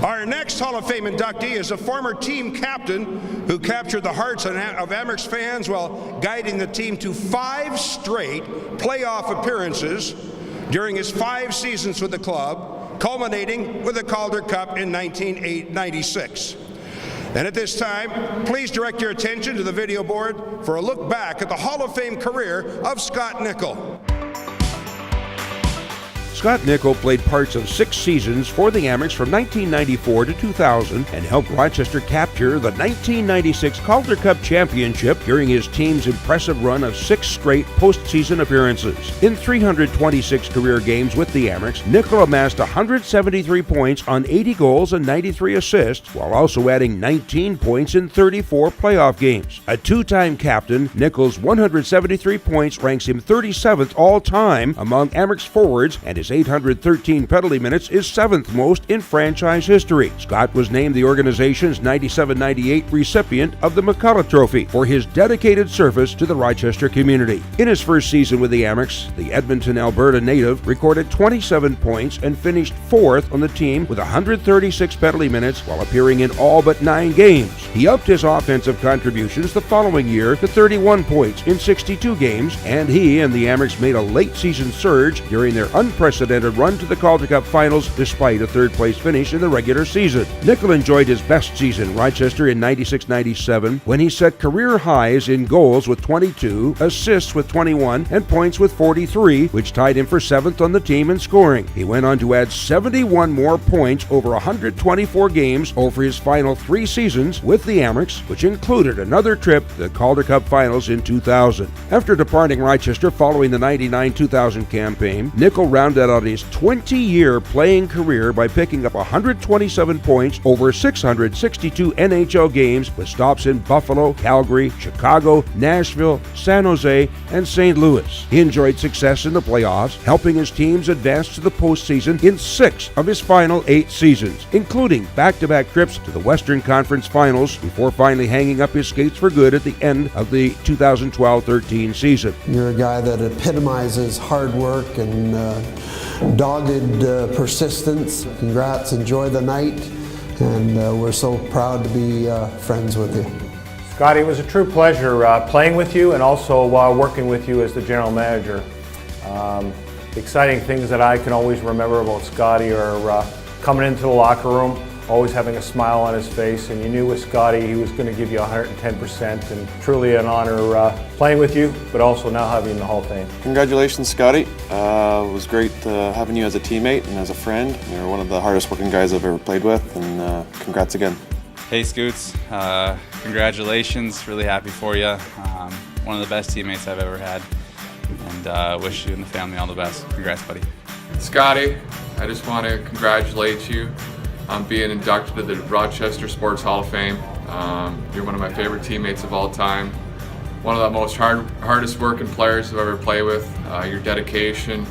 Our next Hall of Fame inductee is a former team captain who captured the hearts of Amerks fans while guiding the team to 5 straight playoff appearances during his 5 seasons with the club, culminating with the Calder Cup in 1996. And at this time, please direct your attention to the video board for a look back at the Hall of Fame career of Scott Nichol. Scott Nichol played parts of 6 seasons for the Amerks from 1994 to 2000 and helped Rochester capture the 1996 Calder Cup championship during his team's impressive run of 6 straight postseason appearances. In 326 career games with the Amerks, Nichol amassed 173 points on 80 goals and 93 assists, while also adding 19 points in 34 playoff games. A 2-time captain, Nichol's 173 points ranks him 37th all-time among Amerks forwards, and his 813 penalty minutes is 7th most in franchise history. Scott was named the organization's 97-98 recipient of the McCullough Trophy for his dedicated service to the Rochester community. In his first season with the Amerks, the Edmonton, Alberta native recorded 27 points and finished 4th on the team with 136 penalty minutes while appearing in all but 9 games. He upped his offensive contributions the following year to 31 points in 62 games, and he and the Amerks made a late season surge during their unprecedented run to the Calder Cup finals despite a 3rd-place finish in the regular season. Nichol enjoyed his best season, Rochester, in 96-97, when he set career highs in goals with 22, assists with 21, and points with 43, which tied him for 7th on the team in scoring. He went on to add 71 more points over 124 games over his final 3 seasons with the Amerks, which included another trip to the Calder Cup finals in 2000. After departing Rochester following the 99-2000 campaign, Nichol rounded out his 20-year playing career by picking up 127 points over 662 NHL games with stops in Buffalo, Calgary, Chicago, Nashville, San Jose, and St. Louis. He enjoyed success in the playoffs, helping his teams advance to the postseason in 6 of his final 8 seasons, including back-to-back trips to the Western Conference Finals before finally hanging up his skates for good at the end of the 2012-13 season. You're a guy that epitomizes hard work and dogged persistence. Congrats, enjoy the night, and we're so proud to be friends with you. Scotty, it was a true pleasure playing with you and also working with you as the general manager. Exciting things that I can always remember about Scotty are coming into the locker room, always having a smile on his face, and you knew with Scotty he was going to give you 110%, and truly an honor playing with you, but also now having you in the Hall of Fame. Congratulations, Scotty. It was great having you as a teammate and as a friend. You're one of the hardest working guys I've ever played with, and congrats again. Hey Scoots, congratulations, really happy for you. One of the best teammates I've ever had, and wish you and the family all the best. Congrats, buddy. Scotty, I just want to congratulate you on being inducted to the Rochester Sports Hall of Fame. You're one of my favorite teammates of all time. One of the most hardest working players I've ever played with. Your dedication.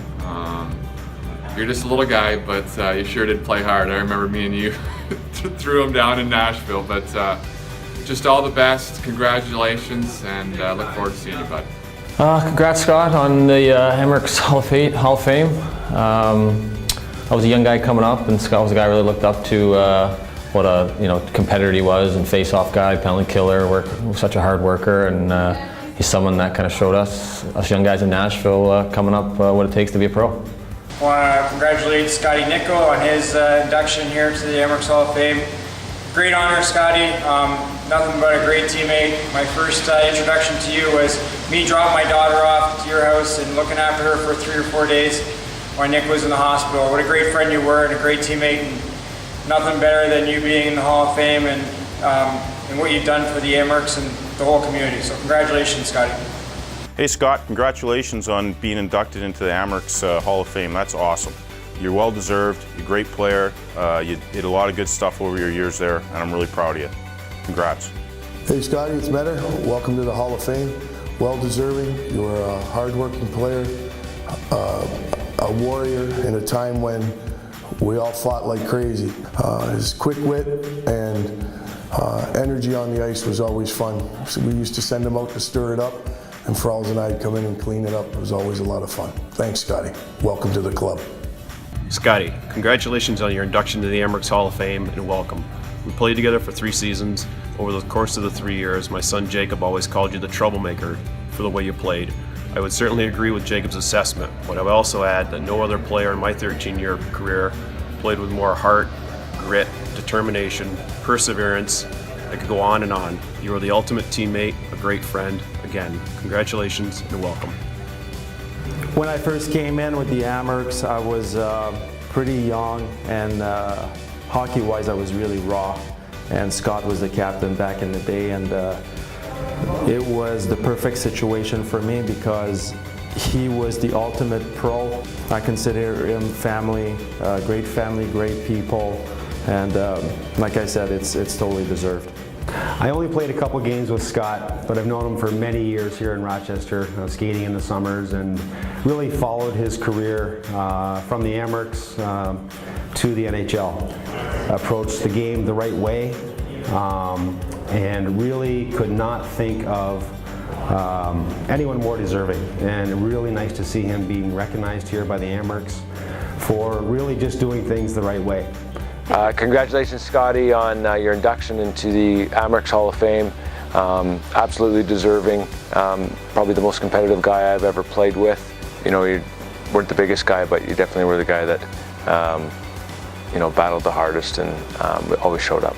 You're just a little guy, but you sure did play hard. I remember me and you threw him down in Nashville. But just all the best. Congratulations, and look forward to seeing you, bud. Congrats, Scott, on the Amerks Hall of Fame. I was a young guy coming up, and Scott was a guy I really looked up to. What a competitor he was, and face-off guy, penalty killer, such a hard worker, and he's someone that kind of showed us young guys in Nashville coming up what it takes to be a pro. I want to congratulate Scotty Nichol on his induction here to the Amerks Hall of Fame. Great honor, Scotty. Nothing but a great teammate. My first introduction to you was me dropping my daughter off to your house and looking after her for 3 or 4 days while Nick was in the hospital. What a great friend you were and a great teammate, and nothing better than you being in the Hall of Fame and what you've done for the Amerks and the whole community. So congratulations, Scotty. Hey Scott, congratulations on being inducted into the Amerks Hall of Fame. That's awesome. You're well deserved, you're a great player, you did a lot of good stuff over your years there, and I'm really proud of you. Congrats. Hey Scotty, it's better. Welcome to the Hall of Fame. Well deserving. You're a hard-working player, a warrior in a time when we all fought like crazy. His quick wit and energy on the ice was always fun. So we used to send him out to stir it up, and Frals and I'd come in and clean it up. It was always a lot of fun. Thanks, Scotty. Welcome to the club. Scotty, congratulations on your induction to the Amerks Hall of Fame and welcome. We played together for 3 seasons. Over the course of the 3 years, my son Jacob always called you the troublemaker for the way you played. I would certainly agree with Jacob's assessment, but I would also add that no other player in my 13-year career played with more heart, grit, determination, perseverance. I could go on and on. You are the ultimate teammate, a great friend. Again, congratulations and welcome. When I first came in with the Amerks, I was pretty young, and hockey-wise I was really raw. And Scott was the captain back in the day, and it was the perfect situation for me because he was the ultimate pro. I consider him family, great people, and like I said, it's totally deserved. I only played a couple games with Scott, but I've known him for many years here in Rochester, skating in the summers, and really followed his career from the Amerks to the NHL. Approached the game the right way, and really could not think of anyone more deserving. And really nice to see him being recognized here by the Amerks for really just doing things the right way. Congratulations, Scotty, on your induction into the Amerks Hall of Fame. Absolutely deserving. Probably the most competitive guy I've ever played with. You know, you weren't the biggest guy, but you definitely were the guy that you know, battled the hardest and always showed up.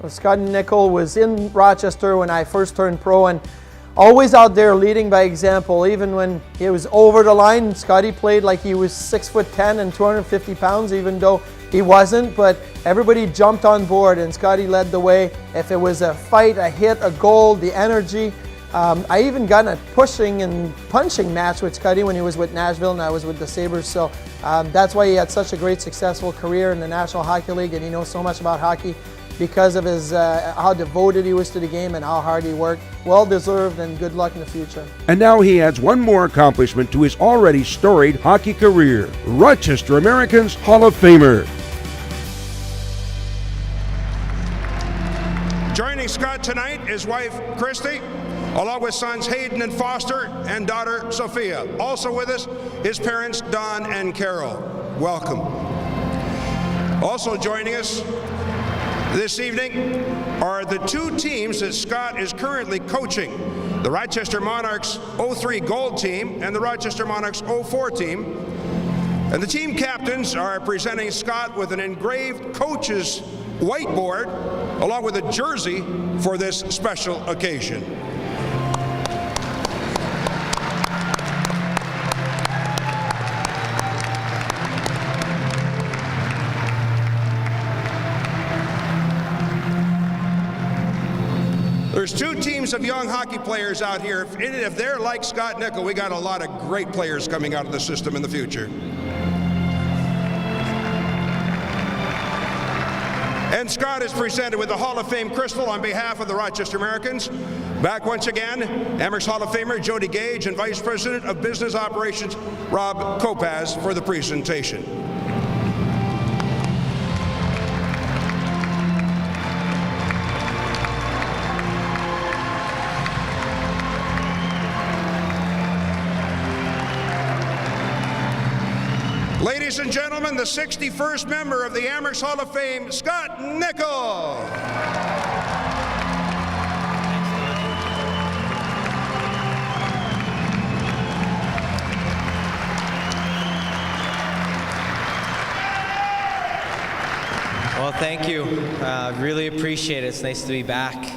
Scott Nichol was in Rochester when I first turned pro, and always out there leading by example. Even when he was over the line, Scotty played like he was 6'10" and 250 pounds, even though he wasn't. But everybody jumped on board, and Scotty led the way. If it was a fight, a hit, a goal, the energy. I even got in a pushing and punching match with Scotty when he was with Nashville and I was with the Sabres. So that's why he had such a great, successful career in the National Hockey League, and he knows so much about hockey because of his how devoted he was to the game and how hard he worked. Well deserved, and good luck in the future. And now he adds one more accomplishment to his already storied hockey career. Rochester Americans Hall of Famer. Joining Scott tonight, his wife Christy, along with sons Hayden and Foster and daughter Sophia. Also with us, his parents Don and Carol. Welcome. Also joining us this evening are the 2 teams that Scott is currently coaching, the Rochester Monarchs 03 Gold team and the Rochester Monarchs 04 team. And the team captains are presenting Scott with an engraved coach's whiteboard along with a jersey for this special occasion. There's 2 teams of young hockey players out here. If they're like Scott Nichol, we got a lot of great players coming out of the system in the future. And Scott is presented with the Hall of Fame Crystal on behalf of the Rochester Americans. Back once again, Amerks Hall of Famer Jody Gage and Vice President of Business Operations Rob Kopaz for the presentation. Ladies and gentlemen, the 61st member of the Amerks Hall of Fame, Scott Nichol. Well, thank you. Really appreciate it. It's nice to be back.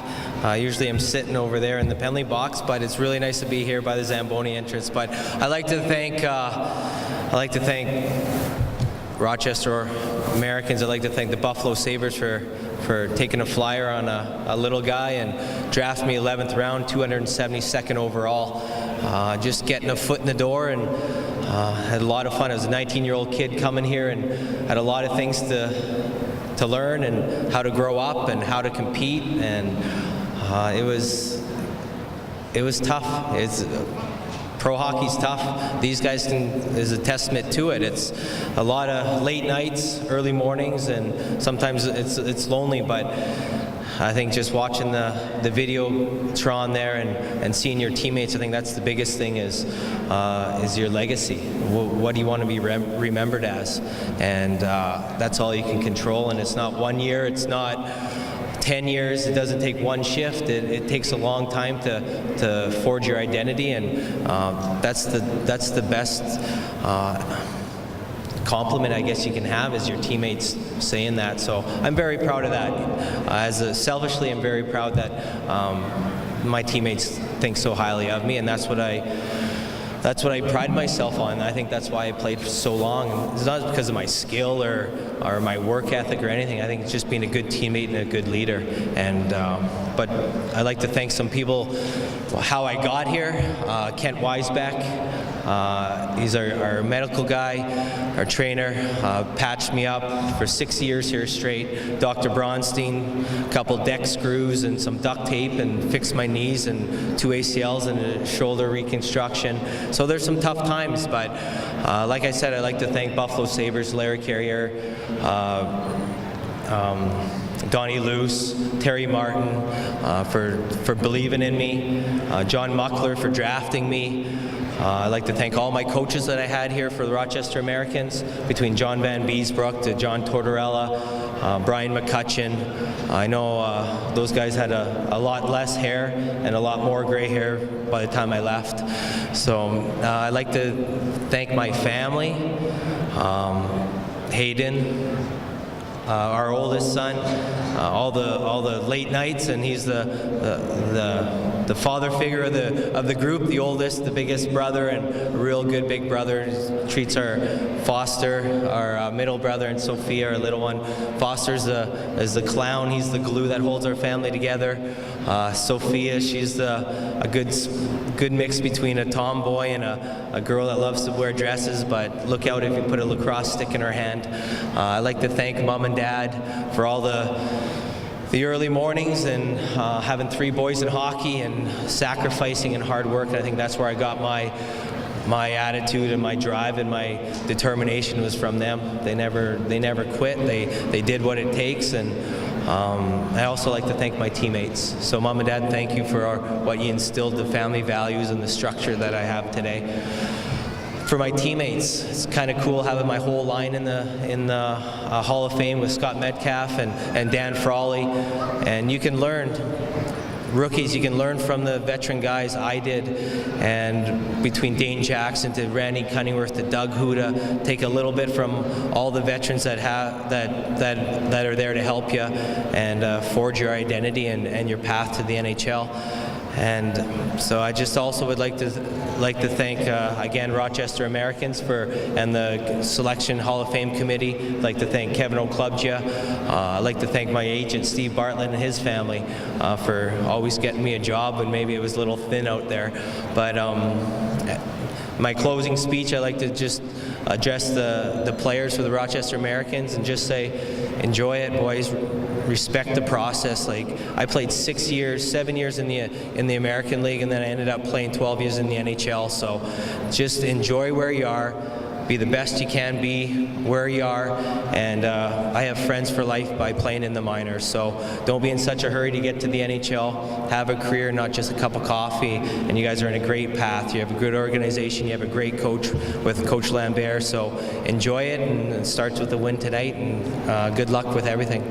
Usually I'm sitting over there in the penalty box, but it's really nice to be here by the Zamboni entrance. But I'd like to thank Rochester Americans. I'd like to thank the Buffalo Sabres for taking a flyer on a little guy and drafting me 11th round, 272nd overall. just getting a foot in the door, and had a lot of fun. I was a 19-year-old kid coming here and had a lot of things to learn, and how to grow up and how to compete, and it was tough. Pro hockey's tough. These guys is a testament to it. It's a lot of late nights, early mornings, and sometimes it's lonely, but I think just watching the Videotron there and seeing your teammates, I think that's the biggest thing is your legacy. What do you want to be remembered as? And that's all you can control, and it's not 1 year, it's not 10 years, it doesn't take one shift, it takes a long time to forge your identity, and that's the best compliment I guess you can have, is your teammates saying that. So I'm very proud of that. Selfishly, I'm very proud that my teammates think so highly of me, and that's what I pride myself on. I think that's why I played for so long. It's not because of my skill or my work ethic or anything. I think it's just being a good teammate and a good leader. And but I'd like to thank some people how I got here. Kent Weisbeck, he's our medical guy, our trainer, patched me up for 6 years here straight. Dr. Bronstein, a couple deck screws and some duct tape, and fixed my knees and 2 ACLs and a shoulder reconstruction. So there's some tough times, but like I said, I'd like to thank Buffalo Sabres, Larry Carrier, Donnie Luce, Terry Martin for believing in me, John Muckler for drafting me. I'd like to thank all my coaches that I had here for the Rochester Americans, between John Van Beesbrook to John Tortorella, Brian McCutcheon. I know those guys had a lot less hair and a lot more gray hair by the time I left. So I'd like to thank my family, Hayden, our oldest son, all the late nights, and he's the father figure of the group, the oldest, the biggest brother, and a real good big brother. He treats our Foster, our middle brother, and Sophia, our little one. Foster's is the clown. He's the glue that holds our family together. Sophia, she's a good mix between a tomboy and a girl that loves to wear dresses, but look out if you put a lacrosse stick in her hand. I'd like to thank Mom and Dad for all the early mornings and having 3 boys in hockey and sacrificing and hard work. And I think that's where I got my attitude and my drive and my determination was from them. They never quit. They did what it takes. And I also like to thank my teammates. So Mom and Dad, thank you for what you instilled, the family values and the structure that I have today. For my teammates, it's kind of cool having my whole line in the Hall of Fame with Scott Metcalf and Dan Frawley. And you can learn, rookies, you can learn from the veteran guys. I did, and between Dane Jackson to Randy Cunningworth to Doug Huda, take a little bit from all the veterans that are there to help you and forge your identity and your path to the NHL. And so I just also would like to thank again Rochester Americans and the Selection Hall of Fame Committee. I'd like to thank Kevin O'Klubja. I'd like to thank my agent Steve Bartlett and his family for always getting me a job when maybe it was a little thin out there. But my closing speech, I'd like to just address the players for the Rochester Americans and just say, enjoy it, boys. Respect the process. Like, I played 7 years in the American League, and then I ended up playing 12 years in the NHL. So just enjoy where you are. Be the best you can be where you are, and I have friends for life by playing in the minors, so don't be in such a hurry to get to the NHL. Have a career, not just a cup of coffee, and you guys are in a great path. You have a good organization, you have a great coach with Coach Lambert, so enjoy it, and it starts with the win tonight, and good luck with everything.